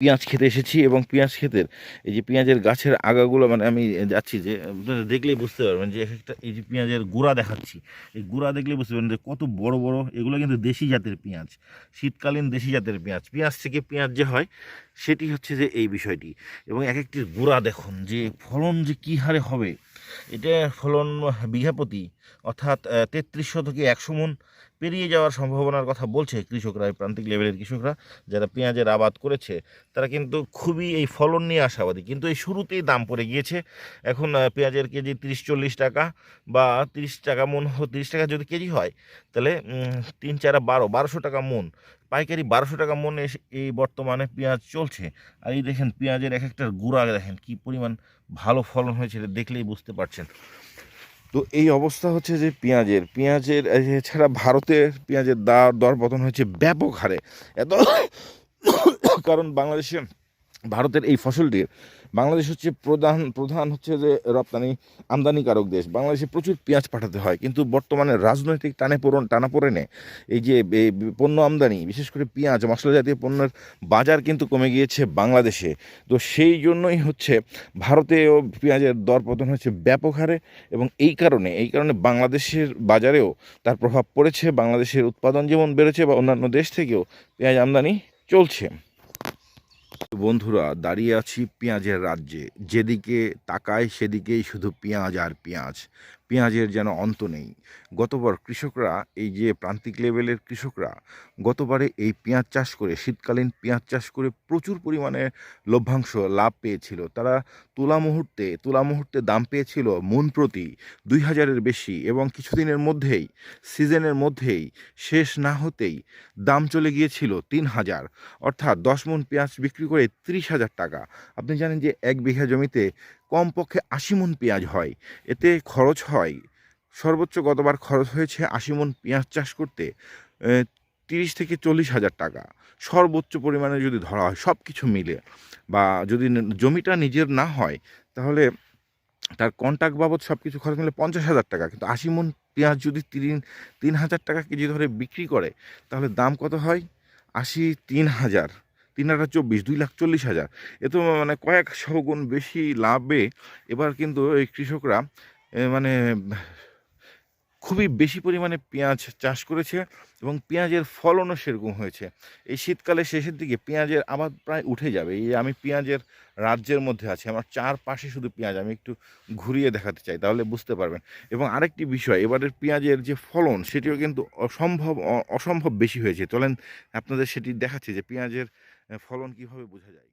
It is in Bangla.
পেঁয়াজ খেতে এসেছি এবং পেঁয়াজ ক্ষেতের এই যে পেঁয়াজের গাছের আগাগুলো মানে আমি যাচ্ছি যে আপনারা দেখলেই বুঝতে পারবেন যে একটা এই যে পেঁয়াজের গোড়া দেখাচ্ছি, এই গোড়া দেখলেই বুঝতে পারবেন যে কত বড় বড় এগুলো কিন্তু দেশি জাতের পেঁয়াজ, শীতকালীন দেশি জাতের পেঁয়াজ। পেঁয়াজ থেকে পেঁয়াজ যে হয় সেটি হচ্ছে যে এই বিষয়টি। এবং এক একটির গোড়া দেখুন যে ফলন যে কী হারে হবে। এটা ফলন বিঘা প্রতি অর্থাৎ ৩৩০০ থেকে ১০০ মণ পেরিয়ে যাওয়ার সম্ভাবনার কথা বলছে কৃষকরা, এই প্রান্তিক লেভেলের কৃষকরা যারা পেঁয়াজের আবাদ করেছে তারা কিন্তু খুবই এই ফলন নিয়ে আশাবাদী। কিন্তু এই শুরুতেই দাম পড়ে গিয়েছে। এখন পেঁয়াজের কেজি ৩০-৪০ টাকা বা ৩০ টাকা মণ, ৩০ টাকা যদি কেজি হয় তাহলে ৩ ৪ ১২শো টাকা মণ, পাইকারি ১২শো টাকা মণ এই বর্তমানে পেঁয়াজ চলছে। আর এই দেখেন পেঁয়াজের এক একটার গুঁড়া দেখেন কী পরিমাণ ভালো ফলন হয়েছে, এটা দেখলেই বুঝতে পারছেন। তো এই অবস্থা হচ্ছে যে পেঁয়াজের এছাড়া ভারতের পেঁয়াজের দরপতন হয়েছে ব্যাপক হারে। এত কারণ ভারতের এই ফসলটির বাংলাদেশ হচ্ছে প্রধান প্রধান হচ্ছে যে রপ্তানি আমদানিকারক দেশ। বাংলাদেশে প্রচুর পেঁয়াজ পাঠাতে হয়, কিন্তু বর্তমানে রাজনৈতিক টানাপোড়েনে এই যে পণ্য আমদানি, বিশেষ করে পেঁয়াজ মশলা জাতীয় পণ্যের বাজার কিন্তু কমে গিয়েছে বাংলাদেশে। তো সেই জন্যই হচ্ছে ভারতেও পেঁয়াজের দরপতন হচ্ছে ব্যাপক হারে। এবং এই কারণে বাংলাদেশের বাজারেও তার প্রভাব পড়েছে। বাংলাদেশের উৎপাদন যেমন বেড়েছে বা অন্যান্য দেশ থেকেও পেঁয়াজ আমদানি চলছে। বন্ধুরা, দাঁড়িয়ে আছি পেঁয়াজের রাজ্যে। যেদিকে তাকাই সেদিকেই শুধু পেঁয়াজ আর পেঁয়াজ। পেঁয়াজের যেন অন্ত নেই। গতবার কৃষকরা, এই যে প্রান্তিক লেভেলের কৃষকরা, গতবারে এই পেঁয়াজ চাষ করে, শীতকালীন পেঁয়াজ চাষ করে প্রচুর পরিমাণে লভ্যাংশ লাভ পেয়েছিল। তারা তুলা মুহূর্তে দাম পেয়েছিল মণ প্রতি ২,০০০-এর বেশি, এবং কিছুদিনের মধ্যেই, সিজনের মধ্যেই, শেষ না হতেই দাম চলে গিয়েছিল ৩,০০০। অর্থাৎ ১০ মণ পেঁয়াজ বিক্রি করে ৩০,০০০ টাকা। আপনি জানেন যে ১ বিঘা জমিতে কমপক্ষে ৮০ মণ পেঁয়াজ হয়। এতে খরচ হয় সর্বোচ্চ, গতবার খরচ হয়েছে ৮০ মণ পেঁয়াজ চাষ করতে ৩০ থেকে ৪০ হাজার টাকা সর্বোচ্চ পরিমাণে যদি ধরা হয় সব কিছু মিলে। বা যদি জমিটা নিজের না হয় তাহলে তার কন্ট্রাক্ট বাবদ সব কিছু খরচ মিলে ৫০,০০০ টাকা। কিন্তু ৮০ মণ পেঁয়াজ যদি ৩,০০০ টাকা কেজি ধরে বিক্রি করে তাহলে দাম কত হয়? ৮০, ৩,০০০, ৩,০২৪, ২,৪০,০০০। এ তো মানে কয়েকশো গুণ বেশি লাভে এবার কিন্তু এই কৃষকরা মানে খুবই বেশি পরিমাণে পেঁয়াজ চাষ করেছে এবং পেঁয়াজের ফলনও সেরকম হয়েছে। এই শীতকালের শেষের দিকে পেঁয়াজের আবাদ প্রায় উঠে যাবে। এই আমি পেঁয়াজের রাজ্যের মধ্যে আছি, আমার চারপাশে শুধু পেঁয়াজ। আমি একটু ঘুরিয়ে দেখাতে চাই, তাহলে বুঝতে পারবেন। এবং আরেকটি বিষয়, এবারের পেঁয়াজের যে ফলন সেটিও কিন্তু অসম্ভব বেশি হয়েছে। চলেন আপনাদের সেটি দেখাচ্ছি যে পেঁয়াজের ফলন কীভাবে বোঝা যায়।